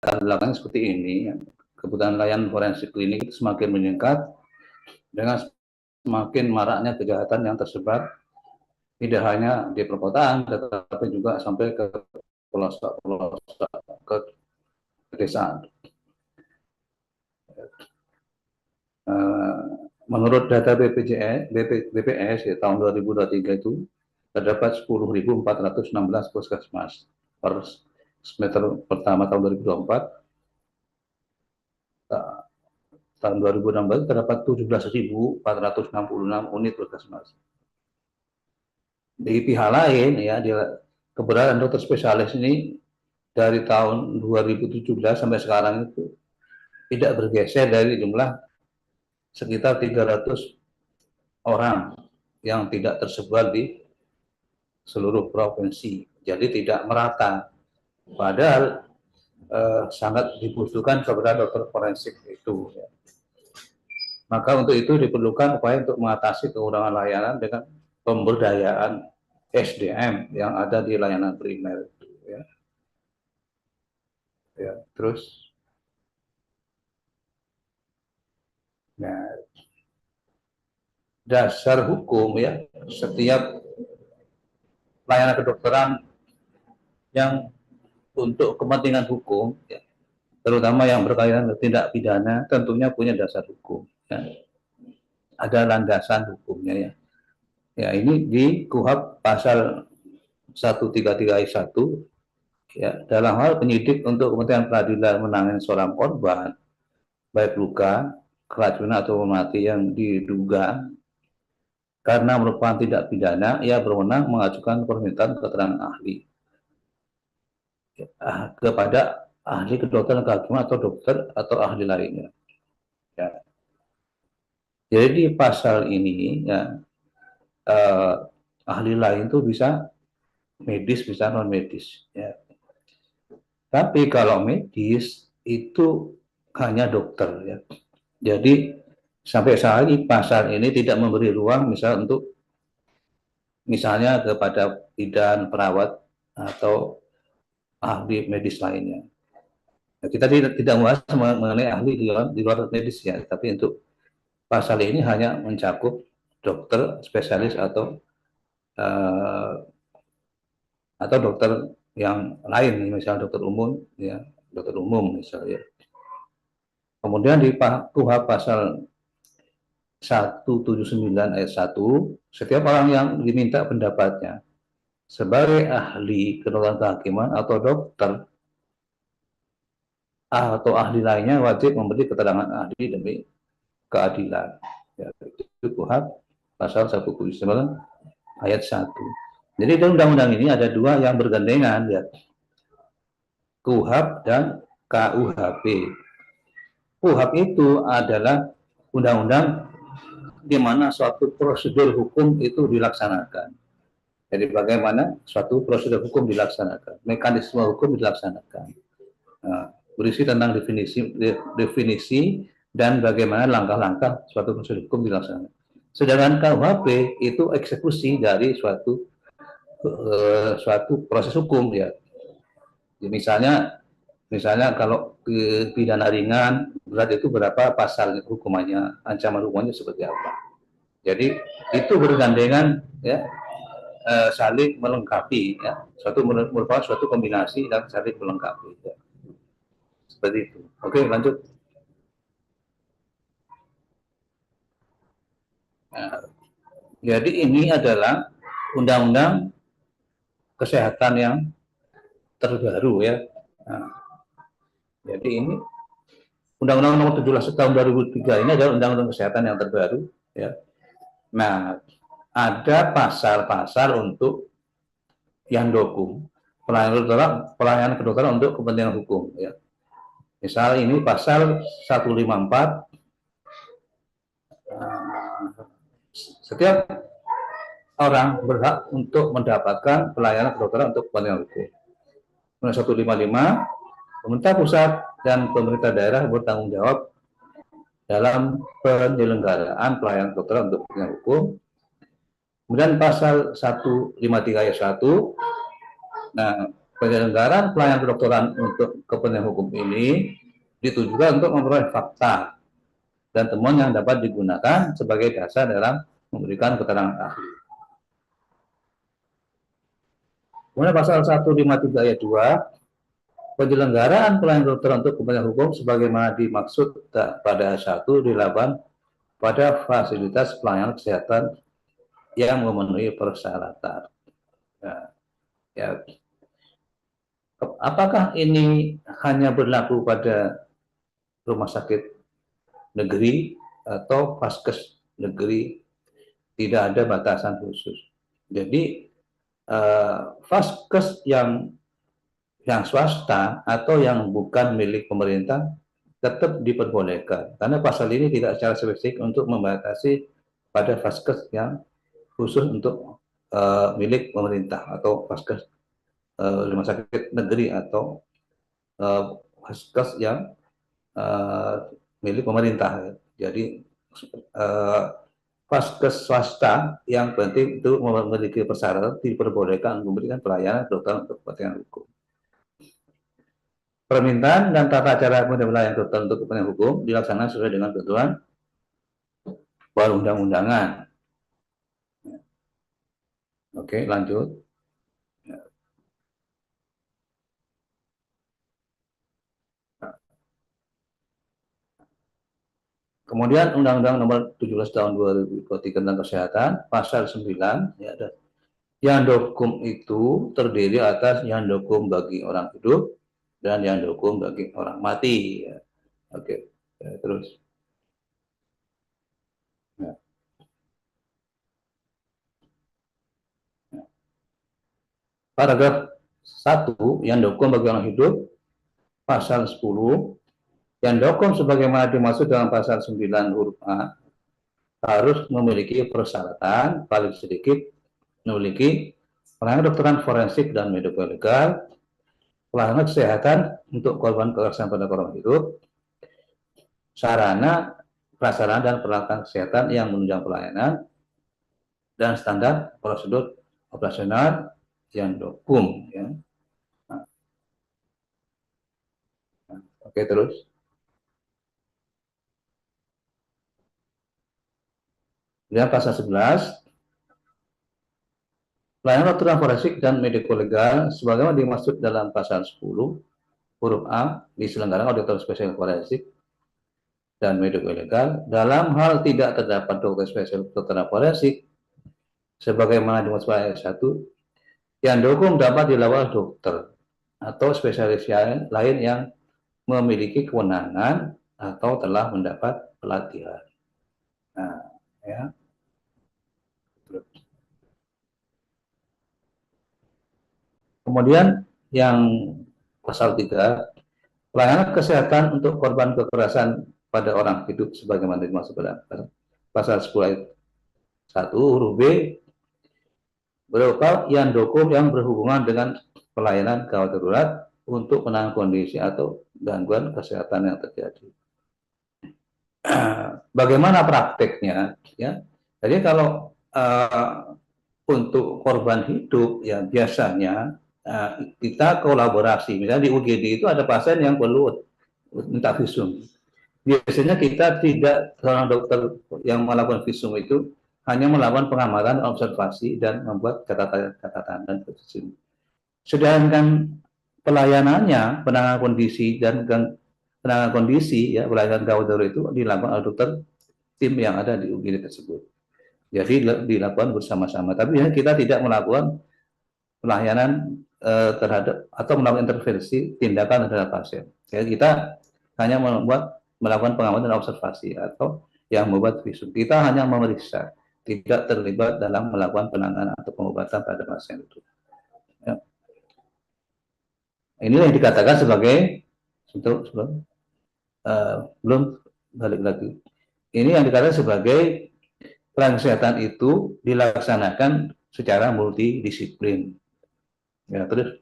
belakang seperti ini, kebutuhan layanan forensik klinik itu semakin meningkat dengan semakin maraknya kejahatan yang tersebar tidak hanya di perkotaan, tetapi juga sampai ke pelosok-pelosok, ke pedesaan. Menurut data BPS ya, tahun 2023 itu terdapat 10.416 puskesmas per semester pertama tahun 2024. Tahun 2016 terdapat 17.466 unit puskesmas. Di pihak lain ya, keberadaan dokter spesialis ini dari tahun 2017 sampai sekarang itu tidak bergeser dari jumlah sekitar 300 orang yang tidak tersebar di seluruh provinsi. Jadi tidak merata. Padahal sangat dibutuhkan keberadaan dokter forensik itu. Ya. Maka untuk itu diperlukan upaya untuk mengatasi kekurangan layanan dengan pemberdayaan SDM yang ada di layanan primer. Ya. Ya, terus, nah, dasar hukum ya, setiap layanan kedokteran yang untuk kepentingan hukum, ya, terutama yang berkaitan dengan tindak pidana, tentunya punya dasar hukum. Ya. Ada landasan hukumnya ya. Ya, ini di KUHP pasal 133 ayat 1 ya, dalam hal penyidik untuk kepentingan peradilan menangani seorang korban baik luka, keracunan atau mati yang diduga karena merupakan tindak pidana, ia berwenang mengajukan permintaan keterangan ahli kepada ahli kedokteran kehakiman atau dokter atau ahli lainnya. Ya. Jadi di pasal ini ya, ahli lain itu bisa medis, bisa non medis. Ya. Tapi kalau medis itu hanya dokter. Ya. Jadi sampai saat ini pasal ini tidak memberi ruang misalnya kepada bidan, perawat atau ahli medis lainnya. Nah, kita tidak membahas mengenai ahli di luar medis ya, tapi untuk pasal ini hanya mencakup dokter spesialis dokter yang lain, misalnya dokter umum ya, dokter umum misalnya. Kemudian di KUHP pasal 179 ayat 1, setiap orang yang diminta pendapatnya sebagai ahli kedokteran kehakiman atau dokter atau ahli lainnya wajib memberi keterangan ahli demi keadilan. Ya, itu KUHP pasal 179 ayat 1. Jadi undang-undang ini ada dua yang bergandengan ya. KUHP dan KUHP. KUHP itu adalah undang-undang di mana suatu prosedur hukum itu dilaksanakan. Jadi bagaimana suatu prosedur hukum dilaksanakan, mekanisme hukum dilaksanakan. Nah, berisi tentang definisi dan bagaimana langkah-langkah suatu prosedur hukum dilaksanakan. Sedangkan KUHP itu eksekusi dari suatu proses hukum ya. Misalnya kalau pidana ringan berat itu berapa pasal hukumannya, ancaman hukumannya seperti apa. Jadi itu bergandengan ya, saling melengkapi ya, merupakan suatu kombinasi dan saling melengkapi ya. Seperti itu. Oke, lanjut. Nah, jadi ini adalah undang-undang kesehatan yang terbaru ya. Nah, jadi ini Undang-Undang Nomor 17 tahun 2003 ini adalah Undang-Undang Kesehatan yang terbaru ya. Nah, ada pasal-pasal untuk yang dokum pelayanan kedokteran untuk kepentingan hukum ya. Misal ini pasal 154, setiap orang berhak untuk mendapatkan pelayanan kedokteran untuk kepentingan hukum. 155, pemerintah pusat dan pemerintah daerah bertanggung jawab dalam penyelenggaraan pelayanan kedokteran untuk kepentingan hukum. Kemudian pasal 153 ayat 1, nah Penyelenggaraan pelayanan kedokteran untuk kepentingan hukum ini ditujukan untuk memperoleh fakta dan temuan yang dapat digunakan sebagai dasar dalam memberikan keterangan ahli. Kemudian pasal 153 ayat 2, penyelenggaraan pelayanan kedokteran untuk kepentingan hukum sebagaimana dimaksud pada ayat 1 dilakukan pada fasilitas pelayanan kesehatan yang memenuhi persyaratan. Nah, ya, apakah ini hanya berlaku pada rumah sakit negeri atau vaskes negeri? Tidak ada batasan khusus. Jadi vaskes yang swasta atau yang bukan milik pemerintah tetap diperbolehkan karena pasal ini tidak secara spesifik untuk membatasi pada vaskes yang khusus untuk milik pemerintah atau vaskes rumah sakit negeri atau vaskes yang milik pemerintah. Jadi vaskes swasta yang penting itu memiliki persyaratan diperbolehkan memberikan pelayanan kedokteran untuk kepentingan hukum. Permintaan dan tata cara pelayanan kedokteran untuk kepentingan hukum dilaksanakan sesuai dengan ketentuan perundang-undangan. Oke, lanjut. Kemudian Undang-Undang Nomor 17 Tahun 2023 tentang Kesehatan, Pasal 9, ya, ada yandokum itu terdiri atas yandokum bagi orang hidup dan yandokum bagi orang mati. Ya. Oke, ya, terus. Ya. Ya. Paragraf 1, yandokum bagi orang hidup, Pasal 10, yandokum sebagaimana dimaksud dalam Pasal 9 huruf A harus memiliki persyaratan paling sedikit memiliki pelayanan kedokteran forensik dan mediko-legal, pelayanan kesehatan untuk korban kekerasan pada korban hidup, sarana, prasarana dan peralatan kesehatan yang menunjang pelayanan, dan standar prosedur operasional yang dokum. Ya. Nah, oke, terus. Kemudian pasal 11, pelayanan kedokteran forensik dan mediko-legal sebagaimana dimaksud dalam pasal 10 huruf A diselenggarakan oleh dokter spesialis forensik dan mediko-legal dalam hal tidak terdapat dokter spesialis kedokteran forensik sebagaimana dimaksud ayat 1 yang dukung dapat dilakukan dokter atau spesialis lain yang memiliki kewenangan atau telah mendapat pelatihan. Nah, ya. Kemudian yang pasal 3, pelayanan kesehatan untuk korban kekerasan pada orang hidup sebagaimana dimaksud pada pasal 10 ayat 1 huruf B berupa yang dokum yang berhubungan dengan pelayanan gawat darurat untuk penanganan kondisi atau gangguan kesehatan yang terjadi. Bagaimana prakteknya? Ya, jadi kalau untuk korban hidup ya biasanya kita kolaborasi. Misalnya di UGD itu ada pasien yang perlu minta visum. Biasanya kita tidak, seorang dokter yang melakukan visum itu hanya melakukan pengamatan, observasi, dan membuat catatan dan visum. Sedangkan pelayanannya, penanganan kondisi dan penanganan kondisi, ya pelayanan gawat darurat itu dilakukan oleh dokter tim yang ada di UGD tersebut. Jadi dilakukan bersama-sama. Tapi kita tidak melakukan pelayanan terhadap atau melakukan intervensi tindakan terhadap pasien. Jadi kita hanya melakukan pengamatan dan observasi atau yang membuat visum. Kita hanya memeriksa, tidak terlibat dalam melakukan penanganan atau pengobatan pada pasien itu. Ya. Inilah yang dikatakan sebagai belum balik lagi. Ini yang dikatakan sebagai pelayanan kesehatan itu dilaksanakan secara multidisiplin. Ya, terus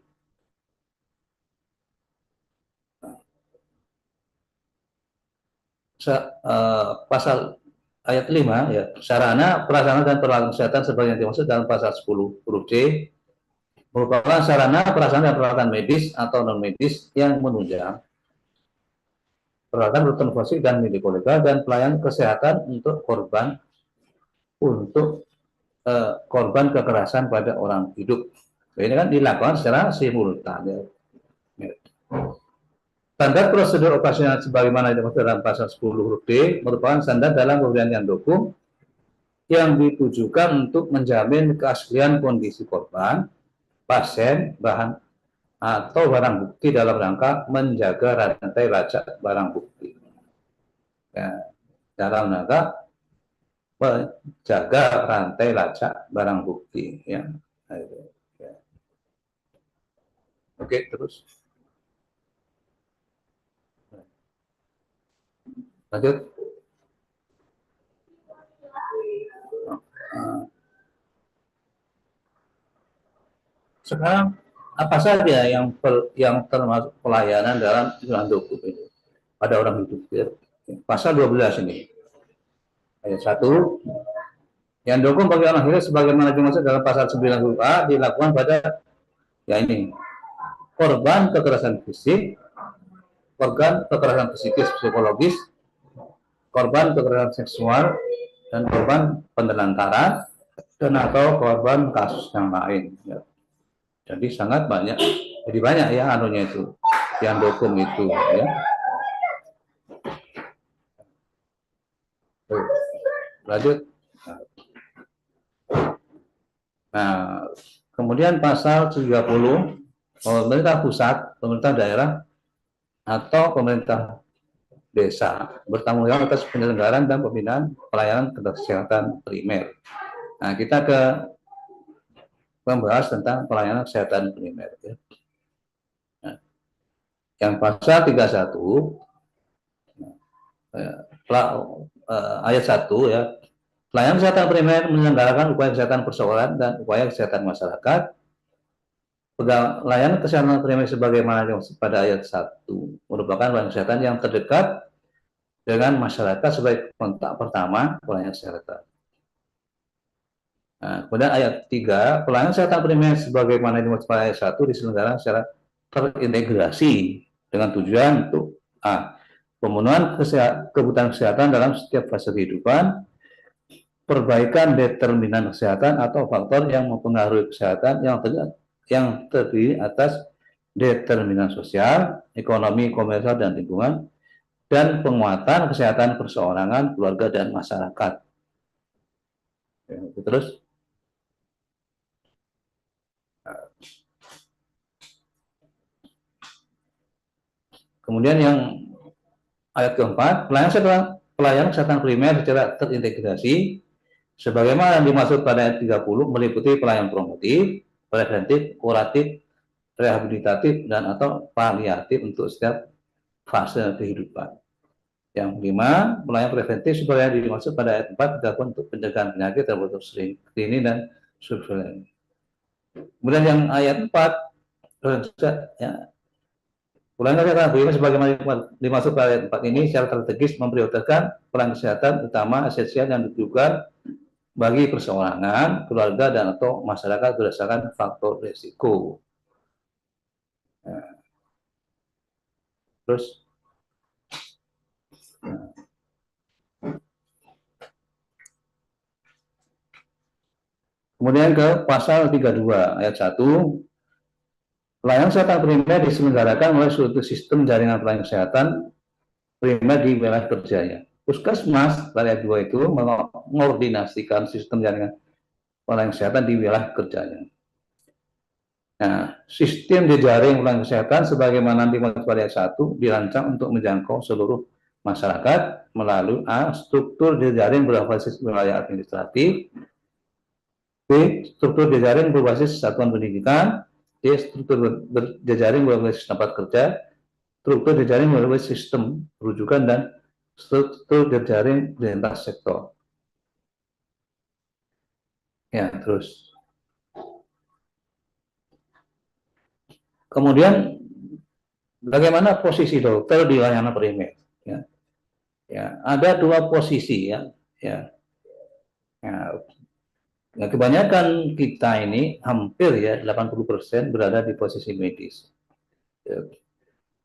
pasal ayat 5 ya, sarana, prasarana dan peralatan kesehatan sebagai yang dimaksud dalam pasal 10 huruf C merupakan sarana, prasarana, dan peralatan medis atau non medis yang menunjang peralatan rutin fisik dan mediko-legal dan pelayanan kesehatan untuk korban kekerasan pada orang hidup. Ini kan dilakukan secara simultan. Ya. Standar prosedur operasional sebagaimana dimaksud dalam pasal 10 huruf D merupakan standar dalam pemberian Yandokum yang ditujukan untuk menjamin keaslian kondisi korban, pasien, bahan atau barang bukti dalam rangka menjaga rantai lacak barang bukti. Ya, dalam rangka menjaga rantai lacak barang bukti. Ya. Oke, terus. Lanjut. Sekarang apa saja yang termasuk pelayanan dalam Yandokum ini pada orang hidup? Ya. Pasal 12 ini. Ayat 1. Yandokum bagi orang hidup sebagaimana dimaksud dalam pasal 9 huruf A dilakukan pada ya ini korban kekerasan fisik, korban kekerasan psikis psikologis, korban kekerasan seksual, dan korban penelantaran, dan atau korban kasus yang lain. Ya. Jadi sangat banyak, jadi banyak ya anunya itu, Yandokum itu. Ya. Lanjut. Nah, kemudian pasal 30, pemerintah pusat, pemerintah daerah, atau pemerintah desa bertanggung jawab atas penyelenggaraan dan pembinaan pelayanan kesehatan primer. Nah, kita ke membahas tentang pelayanan kesehatan primer. Ya. Nah, yang pasal 31 ayat 1 ya, pelayanan kesehatan primer menyelenggarakan upaya kesehatan perseorangan dan upaya kesehatan masyarakat. Pelayanan kesehatan primer sebagaimana pada ayat 1 merupakan pelayanan kesehatan yang terdekat dengan masyarakat sebagai kontak pertama pelayanan kesehatan. Nah, kemudian ayat 3, pelayanan kesehatan primer sebagaimana dimaksud pada ayat 1 diselenggarakan secara terintegrasi dengan tujuan untuk pemenuhan kebutuhan kesehatan dalam setiap fase kehidupan, perbaikan determinan kesehatan atau faktor yang mempengaruhi kesehatan yang terdiri atas determinan sosial, ekonomi, komersial, dan lingkungan, dan penguatan kesehatan perseorangan, keluarga, dan masyarakat. Terus, kemudian yang ayat keempat, pelayanan kesehatan primer secara terintegrasi, sebagaimana dimaksud pada ayat 30, meliputi pelayanan promotif, preventif, kuratif, rehabilitatif, dan atau paliatif untuk setiap fase kehidupan. Yang kelima, pelayanan preventif seperti yang dimaksud pada ayat 4 dilakukan untuk pencegahan penyakit termasuk screening dan surveillance. Kemudian yang ayat 4 ya, pelayanan kesehatan primer sebagaimana dimaksud pada ayat 4 ini secara strategis memprioritaskan pelayanan kesehatan utama esensial yang ditujukan bagi perseorangan, keluarga, dan atau masyarakat berdasarkan faktor risiko. Nah, terus kemudian ke pasal 32 ayat 1, pelayanan kesehatan primer diselenggarakan oleh suatu sistem jaringan pelayanan kesehatan primer di wilayah kerjanya. Puskesmas ayat 2 itu mengordinasikan sistem jaringan pelayanan kesehatan di wilayah kerjanya. Nah, sistem jejaring pelayanan kesehatan sebagaimana dimaksud pada ayat 1 dirancang untuk menjangkau seluruh masyarakat melalui struktur jejaring berbasis wilayah administratif, B. Struktur jejaring berbasis satuan pendidikan, C. Struktur jejaring berbasis tempat kerja, struktur jejaring berbasis sistem rujukan, dan struktur jejaring lintas sektor. Ya, terus. Kemudian bagaimana posisi dokter di layanan primer? Ya, ya ada dua posisi ya. Nah, kebanyakan kita ini hampir ya 80% berada di posisi medis. Ya.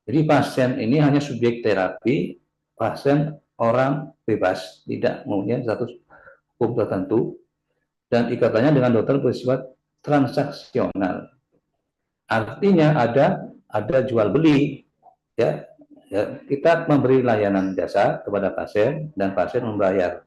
Jadi pasien ini hanya subjek terapi, pasien orang bebas, tidak mempunyai status hukum tertentu, dan ikatannya dengan dokter bersifat transaksional. Artinya ada jual beli, ya, ya, kita memberi layanan jasa kepada pasien dan pasien membayar.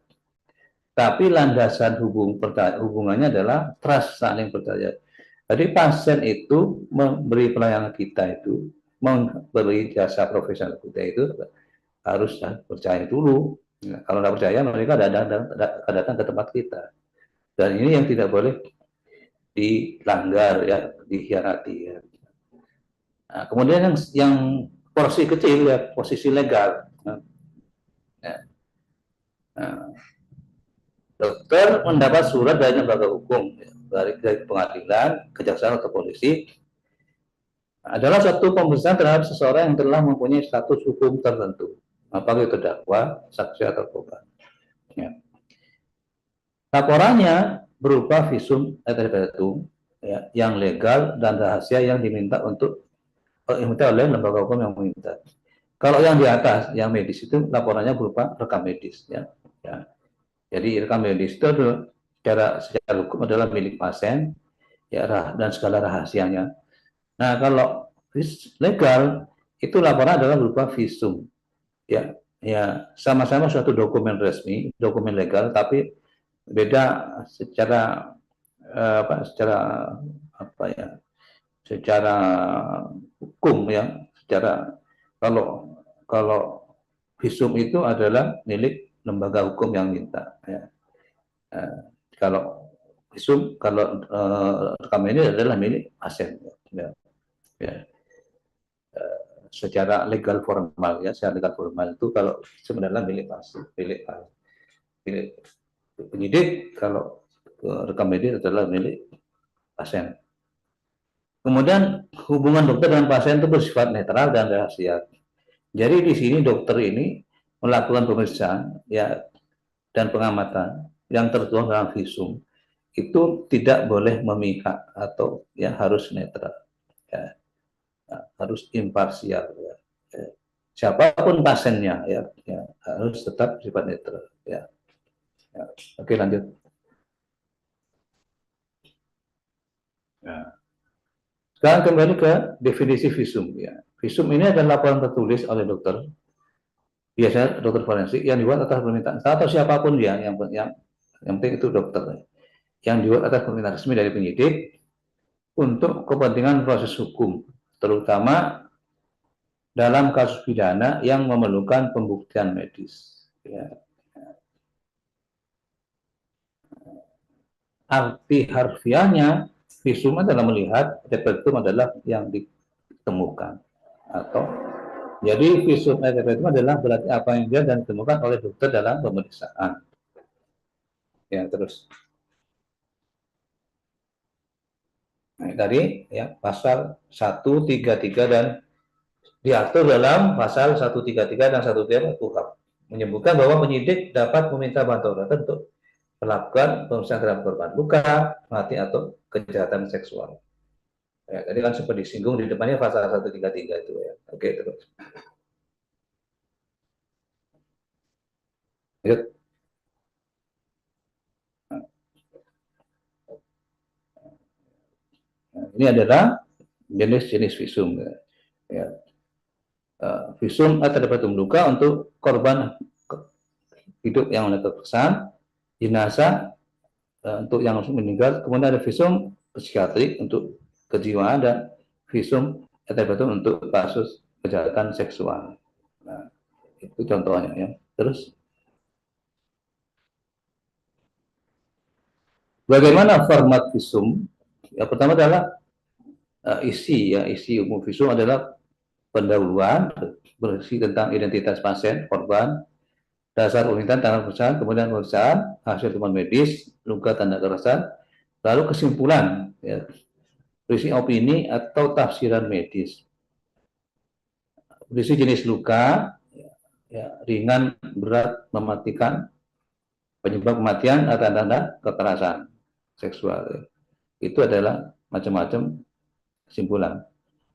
Tapi landasan hubungannya adalah trust, saling percaya. Jadi pasien itu memberi pelayanan kita itu, memberi jasa profesional kita itu harus percaya dulu. Nah, kalau tidak percaya mereka datang ke tempat kita. Dan ini yang tidak boleh dilanggar ya, dikhianati ya. Nah, kemudian yang porsi kecil ya, posisi legal. Nah, nah, dokter mendapat surat dari lembaga hukum ya, dari pengadilan, kejaksaan atau polisi adalah satu pemeriksaan terhadap seseorang yang telah mempunyai status hukum tertentu, apakah itu terdakwa, saksi atau korban. Ya. Laporannya berupa visum et repertum ya, yang legal dan rahasia yang diminta oleh lembaga hukum yang meminta. Kalau yang di atas, yang medis itu laporannya berupa rekam medis. Ya. Ya. Jadi rekam medis itu secara hukum adalah milik pasien ya, dan segala rahasianya. Nah, kalau legal itu laporan adalah berupa visum. Ya, ya sama-sama suatu dokumen resmi, dokumen legal, tapi beda secara secara apa ya, secara hukum ya, secara kalau kalau visum itu adalah milik lembaga hukum yang minta ya. Kalau visum, kalau rekam ini adalah milik pasien ya, ya. Secara legal formal ya, secara legal formal itu kalau sebenarnya milik pasien, milik penyidik, kalau rekam medis adalah milik pasien. Kemudian hubungan dokter dengan pasien itu bersifat netral dan rahasia. Jadi di sini dokter ini melakukan pemeriksaan ya dan pengamatan yang tertuang dalam visum itu tidak boleh memihak atau ya harus netral, ya, harus imparsial ya. Siapapun pasiennya ya, ya harus tetap sifat netral ya. Ya. Oke, lanjut. Ya. Sekarang kembali ke definisi visum ya. Visum ini adalah laporan tertulis oleh dokter, biasanya dokter forensik, yang dibuat atas permintaan atau siapapun dia, yang penting itu dokter, yang dibuat atas permintaan resmi dari penyidik untuk kepentingan proses hukum, terutama dalam kasus pidana yang memerlukan pembuktian medis. Ya. Arti harfiahnya, visum adalah melihat, repertum adalah yang ditemukan. Atau jadi visum et repertum adalah berarti apa yang dia dan ditemukan oleh dokter dalam pemeriksaan. Ya, terus. Nah, tadi ya pasal 133 dan diatur dalam pasal 133 dan 133 KUHP menyebutkan bahwa penyidik dapat meminta bantuan dokter untuk melakukan pemeriksaan terhadap korban luka, mati atau kejahatan seksual. Ya, tadi kan sempat disinggung di depannya pasal 133 itu ya. Oke, terus. Lanjut. Nah, ini adalah jenis-jenis visum ya. Ya. Visum terdapat luka untuk korban hidup yang oleh kekerasan, jenazah untuk yang meninggal, kemudian ada visum psikiatrik untuk kejiwaan dan visum terdapat untuk kasus kejahatan seksual. Nah, itu contohnya ya. Terus bagaimana format visum? Yang pertama adalah isi umum visum adalah pendahuluan berisi tentang identitas pasien, korban, dasar unitan tanggal pemeriksaan, kemudian pemeriksaan, hasil temuan medis, luka tanda kekerasan, lalu kesimpulan, ya, berisi opini atau tafsiran medis, berisi jenis luka, ya, ringan, berat, mematikan, penyebab kematian, tanda-tanda kekerasan. seksual. Ya. Itu adalah macam-macam kesimpulan.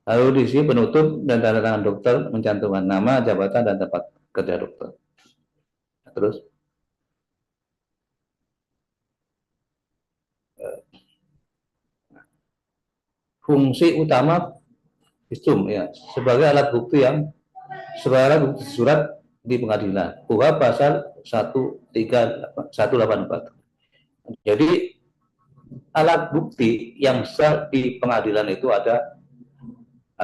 Lalu di sini penutup dan tanda tangan dokter mencantumkan nama, jabatan, dan tempat kerja dokter. Terus fungsi utama visum ya sebagai alat bukti surat di pengadilan. KUHP pasal 184. Jadi alat bukti yang sah di pengadilan itu ada 5.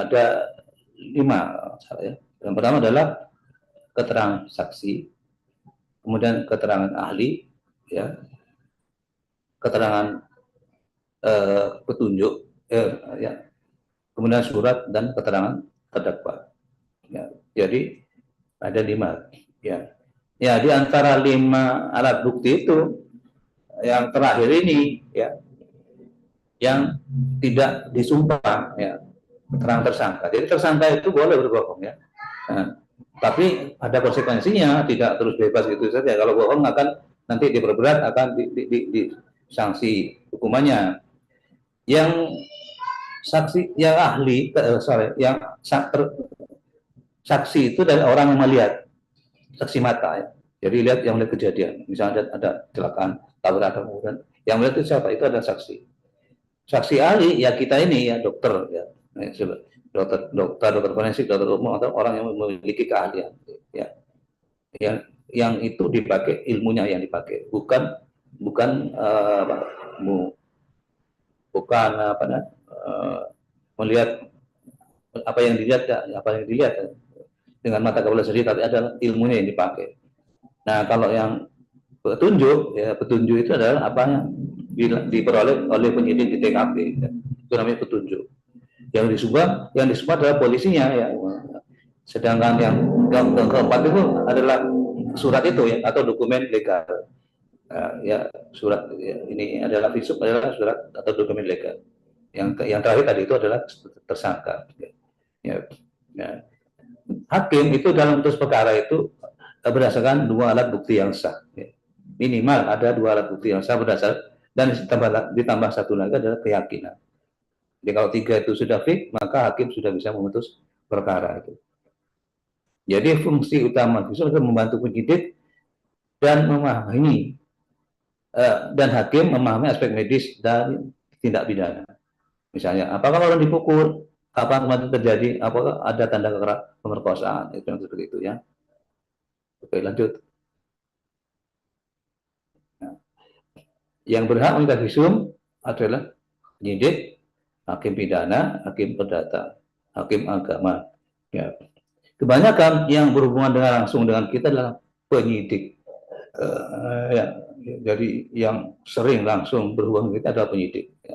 Ya. Yang pertama adalah keterangan saksi, kemudian keterangan ahli, ya, keterangan petunjuk, ya, kemudian surat dan keterangan terdakwa. Ya, jadi ada 5. Ya, ya di antara 5 alat bukti itu yang terakhir ini, ya, yang tidak disumpah, ya, keterangan tersangka. Jadi tersangka itu boleh berbohong, ya. Nah, tapi ada konsekuensinya, tidak terus bebas gitu saja. Kalau bohong akan nanti diperberat, akan di sanksi hukumannya. Yang saksi, yang ahli, yang saksi itu dari orang yang melihat, saksi mata, ya. Jadi lihat, yang melihat kejadian, misalnya ada kecelakaan, tabrakan, kemudian yang melihat itu siapa? Itu ada saksi. Saksi ahli ya kita ini, ya, dokter, ya, dokter forensik, dokter umum, atau orang yang memiliki keahlian, ya, yang itu dipakai ilmunya, yang dipakai bukan bukan bukan melihat apa yang dilihat dengan mata kepala sendiri, tapi ada ilmunya yang dipakai. Nah, kalau yang petunjuk, ya, petunjuk itu adalah apa yang diperoleh oleh penyidik di TKP, ya. Itu namanya petunjuk. Yang disumpah adalah polisinya, ya. Sedangkan yang keempat itu adalah surat itu, ya, atau dokumen legal. Ya, surat, ya, ini adalah visum, adalah surat atau dokumen legal. Yang terakhir tadi itu adalah tersangka. Ya, ya. Hakim itu dalam putus perkara itu berdasarkan 2 alat bukti yang sah. Ya. Minimal ada 2 alat bukti yang sah berdasar, dan ditambah 1 lagi adalah keyakinan. Jadi kalau 3 itu sudah fix, maka hakim sudah bisa memutus perkara itu. Jadi fungsi utama visum adalah membantu penyidik dan memahami dan hakim memahami aspek medis dari tindak pidana. Misalnya, apakah orang dipukul, kapan kematian terjadi, apakah ada tanda pemerkosaan, itu yang seperti itu, ya. Oke, lanjut. Nah, yang berhak meminta visum adalah penyidik, hakim pidana, hakim perdata, hakim agama. Ya. Kebanyakan yang berhubungan langsung dengan kita adalah penyidik. Ya, jadi yang sering langsung berhubungan dengan kita adalah penyidik. Ya.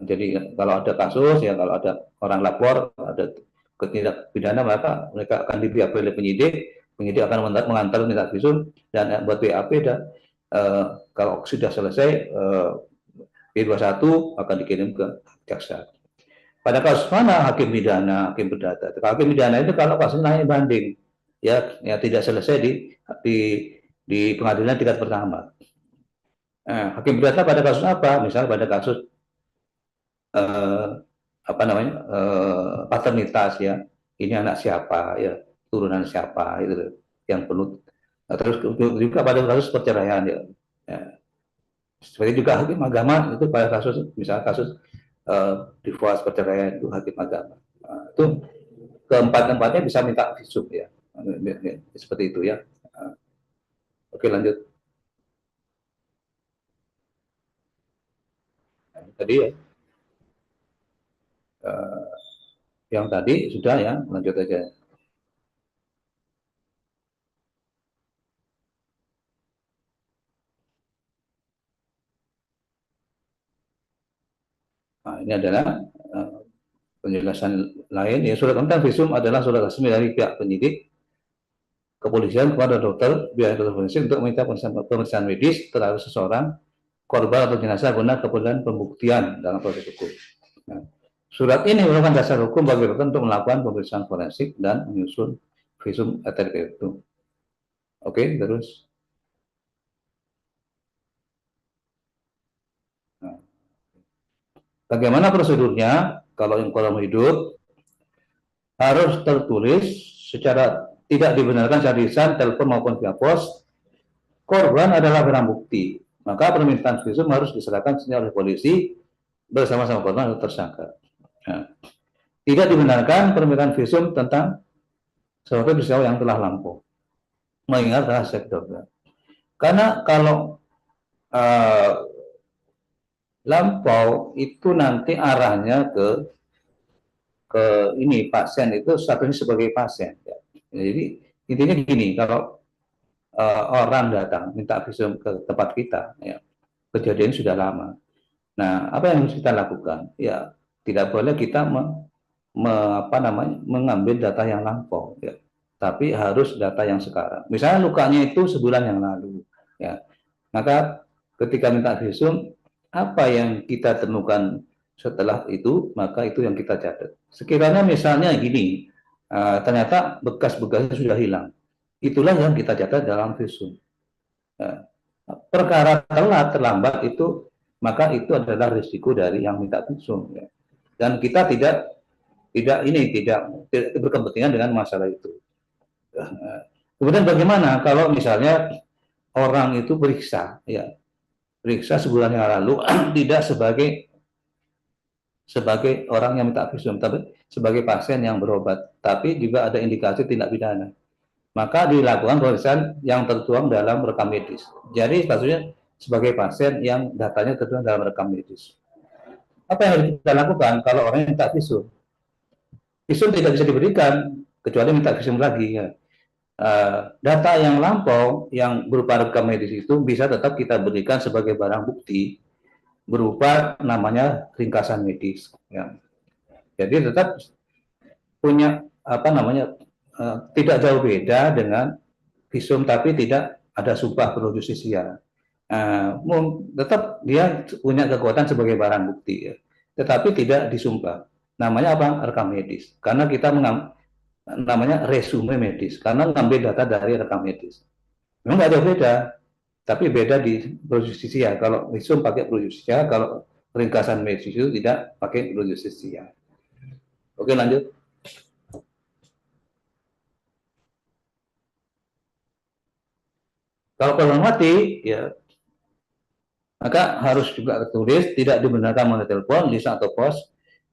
Jadi kalau ada kasus, ya, kalau ada orang lapor, ada tindak pidana, maka mereka akan dibiak oleh penyidik akan mengantar minta visum dan buat BAP, dan kalau sudah selesai B21 akan dikirim ke jaksa. Pada kasus mana hakim pidana, hakim perdata? Hakim pidana itu kalau kasusnya naik banding, ya, ya tidak selesai di di pengadilan tingkat pertama. Hakim perdata pada kasus apa? Misalnya pada kasus apa namanya, paternitas, ya, ini anak siapa, ya, turunan siapa, itu yang perlu. Nah, terus juga pada kasus perceraian, ya, ya. Seperti juga hakim agama itu pada kasus, misalnya kasus divorce, perceraian, itu hakim agama. Nah, itu keempat-empatnya bisa minta visum, ya. Seperti itu, ya. Oke, lanjut. Nah, tadi, ya, yang tadi sudah, ya, lanjut aja. Nah, ini adalah penjelasan lain, ya. Surat tentang visum adalah surat resmi dari pihak penyidik kepolisian kepada dokter, biaya dokter forensik untuk meminta pemeriksaan medis terhadap seseorang, korban atau jenazah guna keperluan pembuktian dalam proses hukum. Nah, surat ini merupakan dasar hukum bagi dokter untuk melakukan pemeriksaan forensik dan menyusun visum terkait itu. Oke, terus. Bagaimana prosedurnya? Kalau yang kolom hidup harus tertulis secara tidak dibenarkan secara lisan, telepon maupun via pos. Korban adalah barang bukti. Maka permintaan visum harus diserahkan oleh polisi bersama-sama korban atau tersangka. Nah, tidak dibenarkan permintaan visum tentang suatu peristiwa yang telah lampau. Mengingat adalah sektor. Karena kalau lampau itu nanti arahnya ke ini pasien itu statusnya sebagai pasien. Ya. Jadi intinya gini, kalau orang datang minta visum ke tempat kita, ya, kejadian sudah lama. Nah, apa yang harus kita lakukan? Ya, tidak boleh kita mengambil data yang lampau, ya. Tapi harus data yang sekarang. Misalnya lukanya itu sebulan yang lalu, ya. Maka ketika minta visum, apa yang kita temukan setelah itu, maka itu yang kita catat. Sekiranya misalnya gini, ternyata bekas-bekasnya sudah hilang, itulah yang kita catat dalam visum. Nah, perkara telat terlambat itu, maka itu adalah risiko dari yang minta visum. Ya. Dan kita tidak berkepentingan dengan masalah itu. Kemudian bagaimana kalau misalnya orang itu periksa, ya, periksa sebulan yang lalu tidak sebagai orang yang minta visum, tapi sebagai pasien yang berobat, tapi juga ada indikasi tindak pidana. Maka dilakukan pemeriksaan yang tertuang dalam rekam medis. Jadi statusnya sebagai pasien yang datanya tertuang dalam rekam medis. Apa yang harus kita lakukan kalau orang yang minta visum? Visum tidak bisa diberikan kecuali minta visum lagi. Ya. Data yang lampau yang berupa rekam medis itu bisa tetap kita berikan sebagai barang bukti berupa namanya ringkasan medis. Ya. Jadi tetap punya tidak jauh beda dengan visum tapi tidak ada sumpah pro justisia. Tetap dia punya kekuatan sebagai barang bukti, ya. Tetapi tidak disumpah. Namanya apa? Rekam medis. Karena kita namanya resume medis. Karena mengambil data dari rekam medis. Memang nggak ada beda, tapi beda di pro justisia. Kalau visum pakai pro justisia, kalau ringkasan medis itu tidak pakai pro justisia. Oke, lanjut. Kalau korban mati, ya maka harus juga tertulis tidak dibenarkan melalui telepon, lisan atau pos.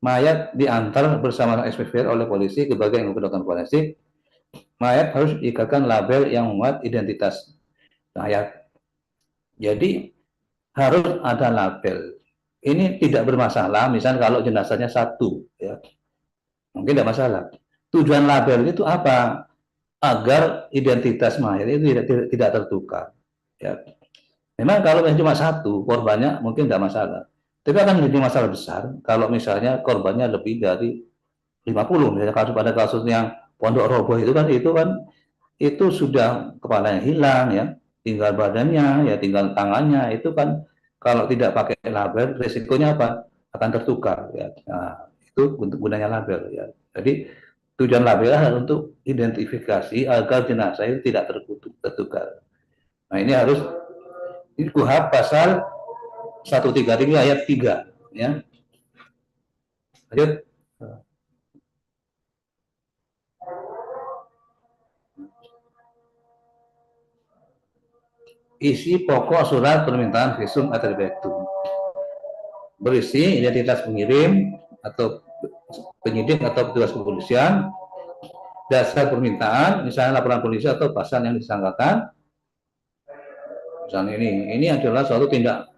Mayat diantar bersama SPVR oleh polisi ke bagian kedokteran forensik. Mayat harus diikatkan label yang memuat identitas mayat. Jadi harus ada label. Ini tidak bermasalah, misalnya kalau jenazahnya satu, ya mungkin tidak masalah. Tujuan label itu apa? Agar identitas mayat itu tidak tertukar. Ya. Memang kalau cuma satu korbannya mungkin tidak masalah. Tapi akan menjadi masalah besar kalau misalnya korbannya lebih dari 50. Misalnya kasus pada kasus yang Pondok Roboh itu sudah kepalanya hilang, ya, tinggal badannya, ya tinggal tangannya, itu kan kalau tidak pakai label risikonya apa? Akan tertukar, ya. Nah, itu untuk gunanya label, ya. Jadi tujuan label adalah untuk identifikasi agar jenazah itu tidak tertukar. Nah, ini harus di KUHP pasal 133 ayat 3, ya. Lanjut. Isi pokok surat permintaan visum ad libitum berisi identitas pengirim atau penyidik atau petugas kepolisian, dasar permintaan, misalnya laporan polisi atau pasal yang disangkakan. Misalnya ini adalah suatu tindak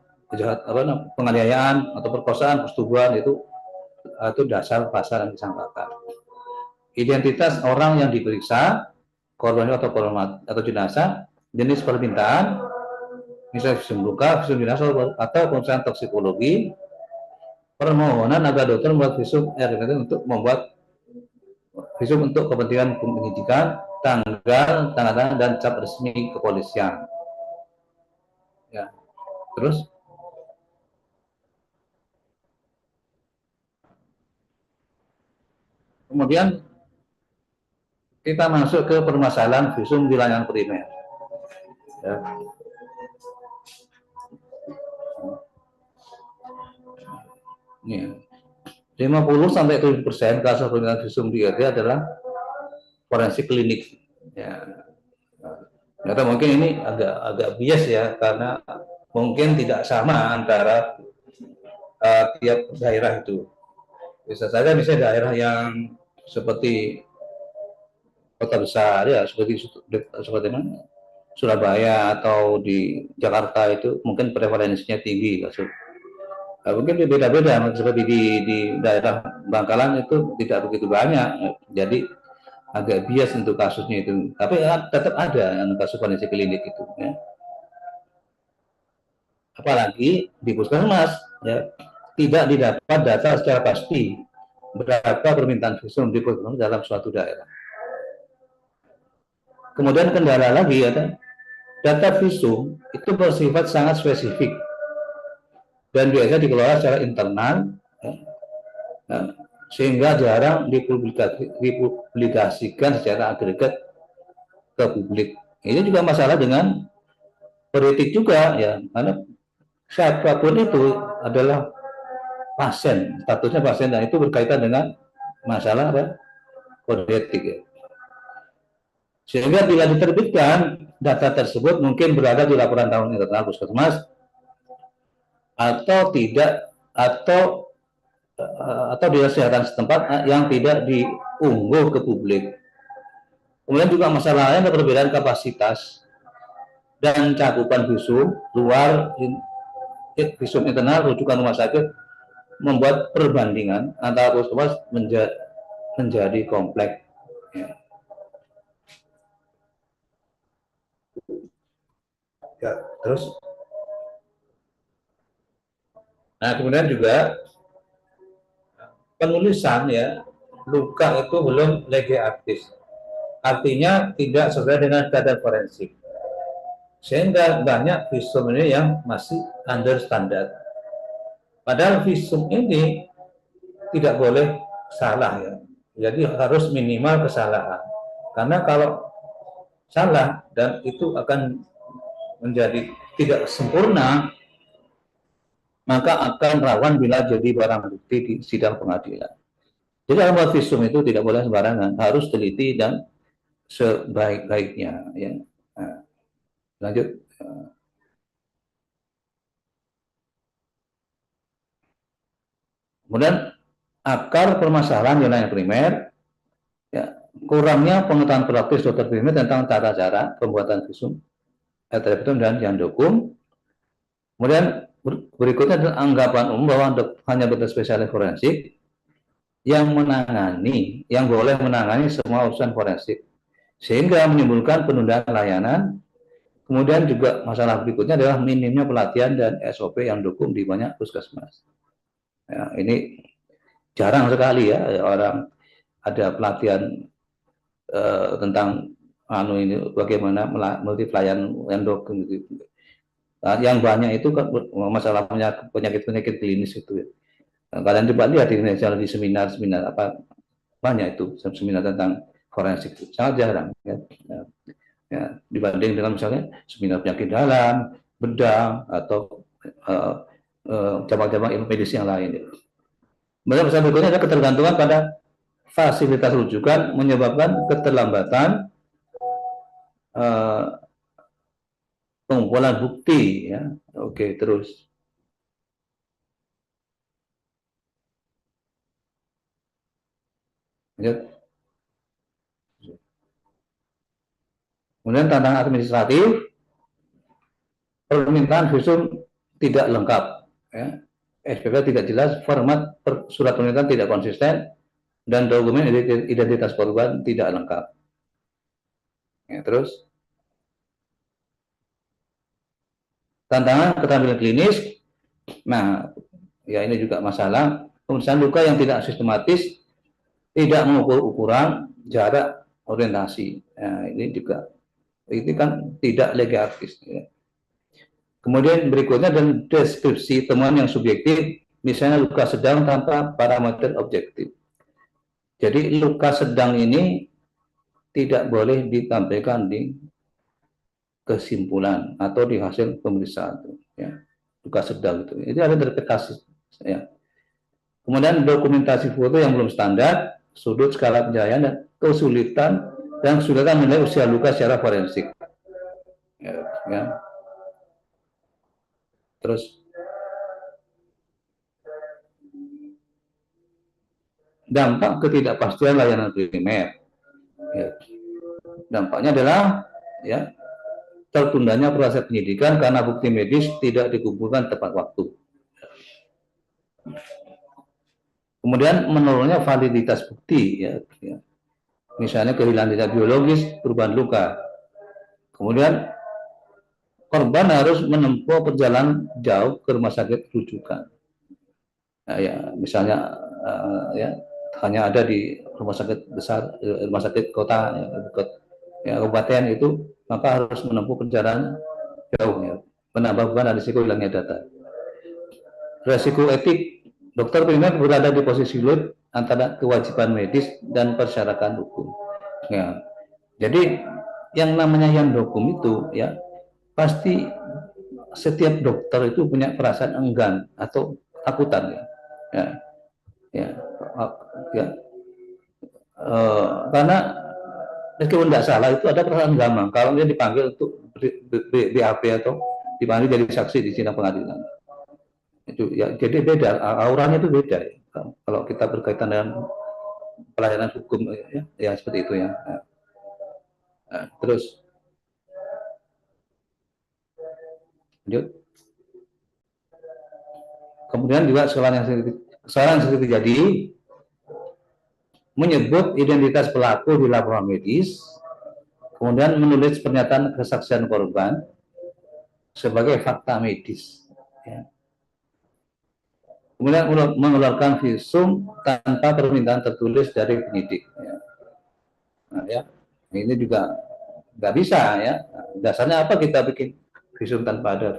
penganiayaan atau perkosaan, persetubuhan, itu dasar pasal yang disangkakan. Identitas orang yang diperiksa, korban atau jenazah, jenis permintaan, misalnya visum luka, visum jenazah atau pemeriksaan toksikologi, permohonan agar dokter membuat visum untuk membuat visum untuk kepentingan penyidikan, tanggal, tanda tangan dan cap resmi kepolisian. Ya, terus kemudian kita masuk ke permasalahan visum di layanan primer. Ya. Ya. 50-70% kasus permintaan visum di RT adalah forensik klinik. Ya. Ternyata mungkin ini agak bias ya, karena mungkin tidak sama antara tiap daerah itu. Bisa saja misalnya daerah yang seperti kota besar ya, seperti mana, Surabaya atau di Jakarta itu mungkin prevalensinya tinggi kasus. Nah, mungkin beda-beda, seperti di daerah Bangkalan itu tidak begitu banyak, jadi agak bias untuk kasusnya itu. Tapi ya, tetap ada kasus forensik klinik itu. Ya. Apalagi di puskesmas, ya, tidak didapat data secara pasti berapa permintaan visum di puskesmas dalam suatu daerah. Kemudian kendala lagi ya, data visum itu bersifat sangat spesifik dan biasa dikelola secara internal, ya, sehingga jarang dipublikasikan secara agregat ke publik. Ini juga masalah dengan politik juga ya, karena siapapun itu adalah pasien, statusnya pasien, dan itu berkaitan dengan masalah apa? Kode etik ya. Sehingga bila diterbitkan data tersebut mungkin berada di laporan tahunan internal puskesmas atau tidak, atau di kesehatan setempat yang tidak diunggah ke publik. Kemudian juga masalah lain, perbedaan kapasitas dan cakupan visum luar visum internal rujukan rumah sakit membuat perbandingan antara puskesmas menjadi kompleks. Ya. Ya, terus, nah kemudian juga penulisan ya, luka itu belum lege artis, artinya tidak sesuai dengan kadar forensik, sehingga banyak visum ini yang masih under standar. Padahal visum ini tidak boleh salah ya, jadi harus minimal kesalahan, karena kalau salah dan itu akan menjadi tidak sempurna, maka akan rawan bila jadi barang bukti di sidang pengadilan. Jadi dalam buat visum itu tidak boleh sembarangan, harus teliti dan sebaik-baiknya. Ya. Nah, lanjut. Kemudian akar permasalahan wilayah primer, ya, kurangnya pengetahuan praktis dokter primer tentang tata cara pembuatan visum, dan yang dukung. Kemudian berikutnya adalah anggapan umum bahwa hanya dokter spesialis forensik yang boleh menangani semua urusan forensik, sehingga menimbulkan penundaan layanan. Kemudian juga masalah berikutnya adalah minimnya pelatihan dan SOP yang dukung di banyak puskesmas. Ya, ini jarang sekali ya orang ada pelatihan tentang ini bagaimana multi pelayan endokrin gitu. Nah, yang banyak itu kan masalah penyakit klinis itu ya. Nah, kalian coba lihat di Indonesia di seminar apa banyak itu seminar tentang forensik itu sangat jarang ya. Ya, dibanding dengan misalnya seminar penyakit dalam, bedah atau cabang-cabang ilmu medis yang lain. Masalah berikutnya adalah ketergantungan pada fasilitas rujukan menyebabkan keterlambatan uh, pengumpulan bukti ya. Oke, terus. Ya. Kemudian tantangan administratif, permintaan visum tidak lengkap ya. SPK tidak jelas, format surat permintaan tidak konsisten, dan dokumen identitas korban tidak lengkap. Ya, terus tantangan keterampilan klinis, nah ya ini juga masalah pemeriksaan luka yang tidak sistematis, tidak mengukur ukuran, jarak, orientasi. Nah, ini juga ini kan tidak legatis. Ya. Kemudian berikutnya dan deskripsi temuan yang subjektif, misalnya luka sedang tanpa parameter objektif. Jadi luka sedang ini tidak boleh ditampilkan di kesimpulan atau di hasil pemeriksaan. Ya. Luka sedang itu ada interpretasi. Ya. Kemudian dokumentasi foto yang belum standar, sudut skala pencahayaan dan kesulitan menilai usia luka secara forensik. Ya. Terus dampak ketidakpastian layanan primer. Ya. Dampaknya adalah ya tertundanya proses penyidikan karena bukti medis tidak dikumpulkan tepat waktu. Kemudian menurunnya validitas bukti, ya. Misalnya kehilangan jejak biologis, perubahan luka. Kemudian korban harus menempuh perjalanan jauh ke rumah sakit rujukan. Nah, ya, misalnya ya hanya ada di rumah sakit besar, rumah sakit kota, ya, kabupaten itu, maka harus menempuh perjalanan jauh, ya, menambah beban dan risiko hilangnya data. Resiko etik, dokter primer berada di posisi sulit antara kewajiban medis dan persyaratan hukum. Ya, jadi yang namanya yang hukum itu, ya pasti setiap dokter itu punya perasaan enggan atau takutan, ya, ya, ya, ya. Karena meskipun tidak salah itu ada perasaan gampang kalau dia dipanggil untuk BAP atau dipanggil jadi saksi di sidang pengadilan. Itu ya, jadi beda, auranya itu beda, ya. Kalau kita berkaitan dengan pelayanan hukum, ya, ya seperti itu, ya. Nah, terus lanjut. Kemudian juga kesalahan yang sering terjadi menyebut identitas pelaku di laporan medis, kemudian menulis pernyataan kesaksian korban sebagai fakta medis, ya. Kemudian mengeluarkan visum tanpa permintaan tertulis dari penyidik, ya. Nah, ya, ini juga nggak bisa, ya. Dasarnya apa kita bikin visum tanpa ada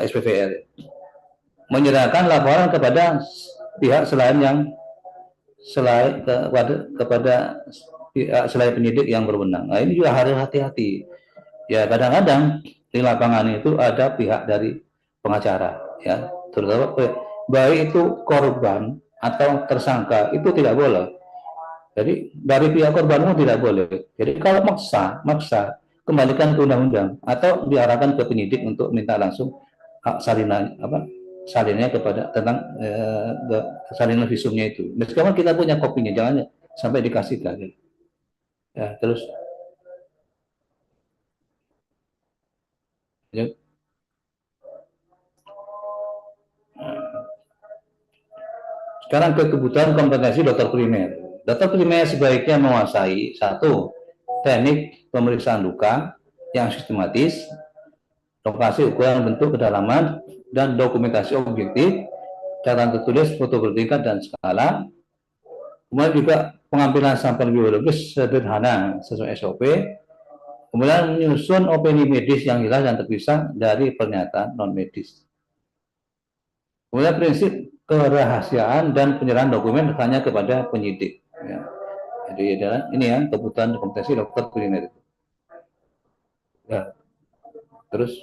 SPVR? Menyerahkan laporan kepada pihak kepada pihak selain penyidik yang berwenang. Nah, ini juga harus hati-hati. Ya, kadang-kadang di lapangan itu ada pihak dari pengacara, ya, terutama baik itu korban atau tersangka itu tidak boleh. Jadi dari pihak korban pun tidak boleh. Jadi kalau maksa kembalikan ke undang-undang atau diarahkan ke penyidik untuk minta langsung salinnya kepada tentang salinan visumnya itu. Meskipun kita punya kopinya, jangan sampai dikasihkan. Ya, terus ya. Sekarang ke kebutuhan kompetensi dokter primer. Dokter primer sebaiknya menguasai satu, teknik pemeriksaan luka yang sistematis, lokasi, ukuran, bentuk, kedalaman, dan dokumentasi objektif, catatan tertulis, foto bertingkat, dan skala. Kemudian juga pengambilan sampel biologis sederhana sesuai SOP. Kemudian menyusun opini medis yang jelas dan terpisah dari pernyataan non medis. Kemudian prinsip kerahasiaan dan penyerahan dokumen hanya kepada penyidik. Ya. Jadi ini ya kebutuhan kompetensi dokter primer. Ya. Terus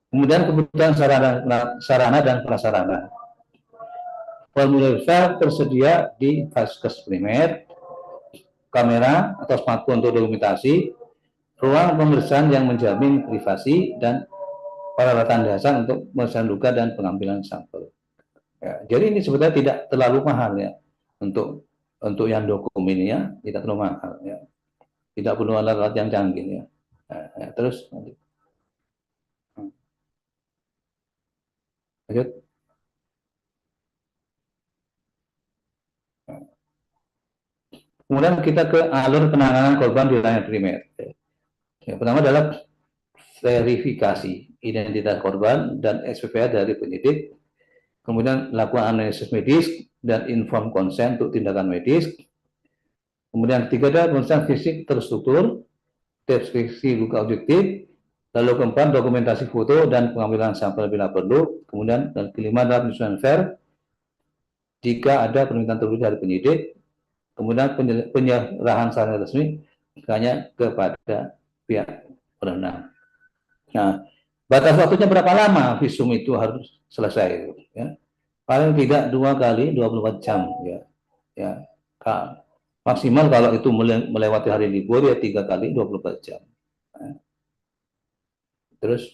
kemudian kebutuhan sarana dan prasarana. Formulir file tersedia di Vaskes primer, kamera atau smartphone untuk dokumentasi, ruang pemeriksaan yang menjamin privasi, dan peralatan dasar untuk pemeriksaan luka dan pengambilan sampel. Ya, jadi ini sebetulnya tidak terlalu mahal, ya, untuk yang dokumen ini, ya, tidak terlalu mahal, ya. Tidak perlu alat-alat yang canggih, ya. Ya, terus lanjut. Kemudian kita ke alur penanganan korban di layanan primer. Yang pertama adalah verifikasi identitas korban dan SPPA dari penyidik, kemudian lakukan analisis medis dan inform konsen untuk tindakan medis. Kemudian ketiga adalah pemeriksaan fisik terstruktur, deskripsi luka objektif, lalu keempat dokumentasi foto dan pengambilan sampel bila perlu. Kemudian dan kelima adalah penyusunan ver jika ada permintaan tertulis dari penyidik. Kemudian penyerahan secara resmi hanya kepada pihak berwenang. Nah, Batas waktunya berapa lama visum itu harus selesai? Ya. Paling tidak 2 kali 24 jam. Ya. Ya. Maksimal kalau itu melewati hari libur ya 3 kali 24 jam. Ya. Terus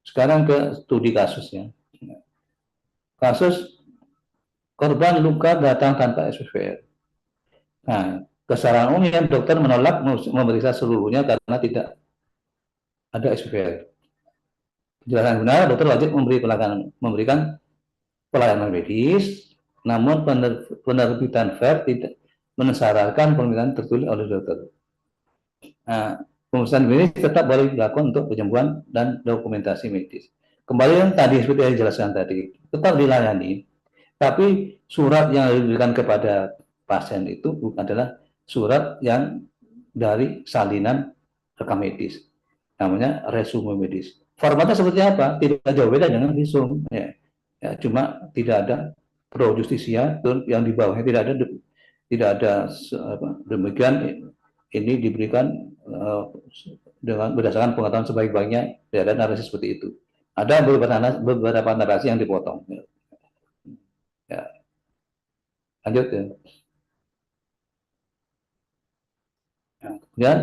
sekarang ke studi kasusnya. Kasus korban luka datang tanpa SPVR. Nah, kesalahan umumnya dokter menolak memeriksa seluruhnya karena tidak ada SPVR. Penjelasan benar, dokter wajib memberikan pelayanan medis, namun penerbitan VER tidak mensyaratkan permintaan tertulis oleh dokter. Nah, pemeriksaan medis tetap boleh dilakukan untuk penyembuhan dan dokumentasi medis. Kembali yang tadi seperti yang dijelaskan tadi, tetap dilayani, tapi surat yang diberikan kepada pasien itu adalah surat yang dari salinan rekam medis, namanya resume medis. Formatnya seperti apa? Tidak jauh beda dengan visum. Ya, cuma tidak ada pro justisia yang di bawahnya tidak ada demikian ini diberikan dengan berdasarkan pengetahuan sebaik-baiknya, tidak ada narasi seperti itu. Ada beberapa narasi yang dipotong. Ya, lanjut ya. Kemudian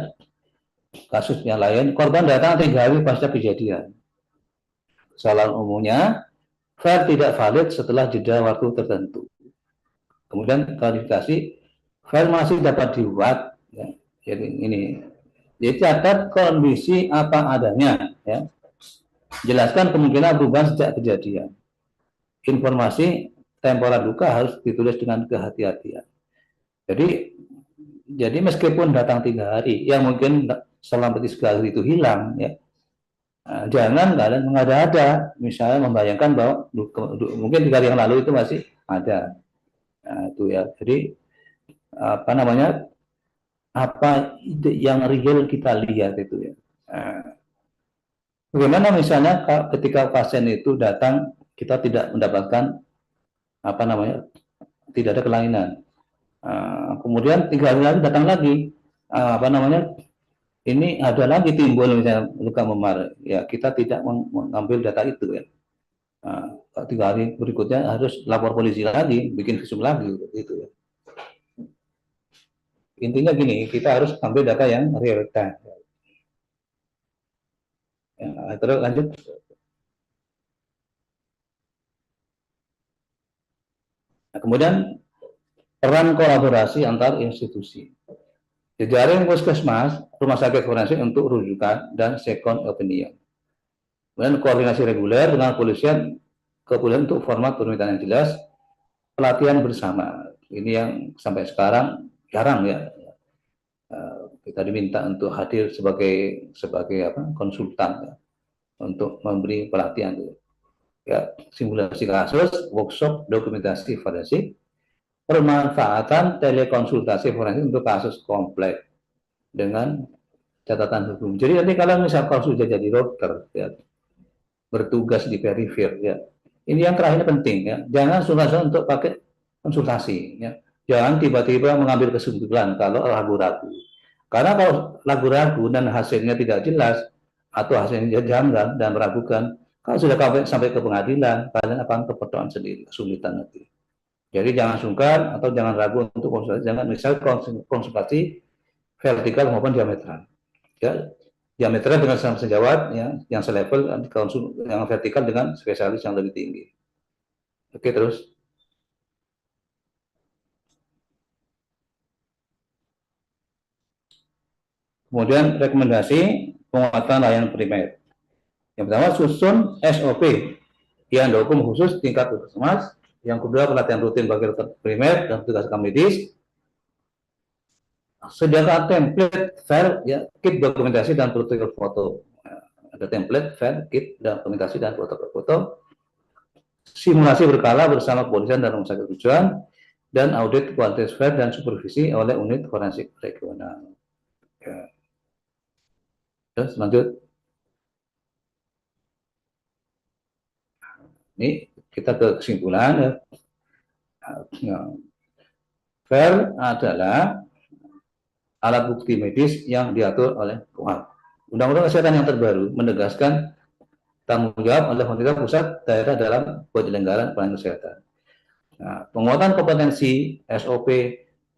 kasus yang lain, korban datang 3 hari pasca kejadian. Kesalahan umumnya, VER tidak valid setelah jeda waktu tertentu. Kemudian klarifikasi, VER masih dapat dibuat. Ya. Jadi ini, dicatat kondisi apa adanya. Ya. Jelaskan kemungkinan perubahan sejak kejadian. Informasi temporal luka harus ditulis dengan kehati-hatian. Jadi meskipun datang 3 hari, yang mungkin selama 3 hari itu hilang, ya, jangan kalian mengada-ada, misalnya membayangkan bahwa mungkin 3 hari yang lalu itu masih ada. Nah, itu ya. Jadi apa namanya? Apa yang real kita lihat itu ya. Nah, bagaimana misalnya ketika pasien itu datang kita tidak mendapatkan apa namanya? Tidak ada kelainan. Kemudian 3 hari lagi datang lagi apa namanya? Ini ada lagi timbul misalnya luka memar. Ya kita tidak mengambil data itu ya. 3 hari berikutnya harus lapor polisi lagi, bikin visum lagi gitu ya. Intinya gini, kita harus ambil data yang real time. Ya, terus lanjut. Nah, kemudian peran kolaborasi antar institusi. Jejaring puskesmas, rumah sakit forensik untuk rujukan dan second opinion. Kemudian koordinasi reguler dengan kepolisian untuk format permintaan yang jelas, pelatihan bersama. Ini yang sampai sekarang jarang ya. Kita diminta untuk hadir sebagai konsultan ya, untuk memberi pelatihan ya, simulasi kasus, workshop dokumentasi forensik, pemanfaatan telekonsultasi forensik untuk kasus kompleks dengan catatan hukum. Jadi nanti kalau sudah jadi dokter ya, bertugas di perifер ya, ini yang terakhir penting ya, jangan sungkan-sungkan untuk pakai konsultasi ya, jangan tiba-tiba mengambil kesimpulan kalau ragu-ragu, karena kalau ragu-ragu dan hasilnya tidak jelas atau hasilnya janggal dan meragukan, kalau sudah sampai ke pengadilan kalian akan kepercayaan sendiri, kesulitan nanti. Jadi jangan sungkan atau jangan ragu untuk konsultasi, jangan misal konsultasi vertikal maupun diametral ya, diametral dengan sejawat ya, yang selevel, yang vertikal dengan spesialis yang lebih tinggi. Oke, terus kemudian rekomendasi penguatan layanan primer. Yang pertama susun SOP yang dokumen khusus tingkat puskesmas. Yang kedua pelatihan rutin bagi dokter primer dan petugas medis. Sediakan template file ya, kit dokumentasi dan protokol foto. Ada template file kit dan dokumentasi dan protokol foto. Simulasi berkala bersama kepolisian dan rumah sakit tujuan, dan audit kualitas file dan supervisi oleh unit forensik regional. Ya. Terus lanjut. Ini kita ke kesimpulan ya. File adalah alat bukti medis yang diatur oleh KUHP. Undang-Undang Kesehatan yang terbaru menegaskan tanggung jawab oleh pemerintah pusat daerah dalam penyelenggaraan pelayanan kesehatan. Nah, penguatan kompetensi, SOP,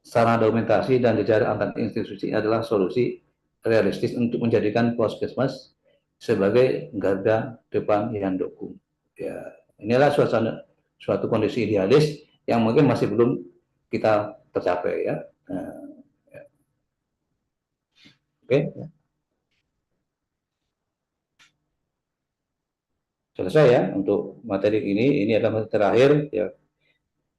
sarana dokumentasi, dan jejaring antar institusi adalah solusi realistis untuk menjadikan puskesmas sebagai garda depan Yandoku. Ya, inilah suatu kondisi idealis yang mungkin masih belum kita tercapai ya. Nah, ya. Oke, selesai ya untuk materi ini. Ini adalah materi terakhir ya.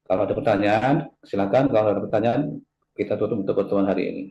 Kalau ada pertanyaan, silakan. Kalau ada pertanyaan, kita tutup untuk pertemuan hari ini.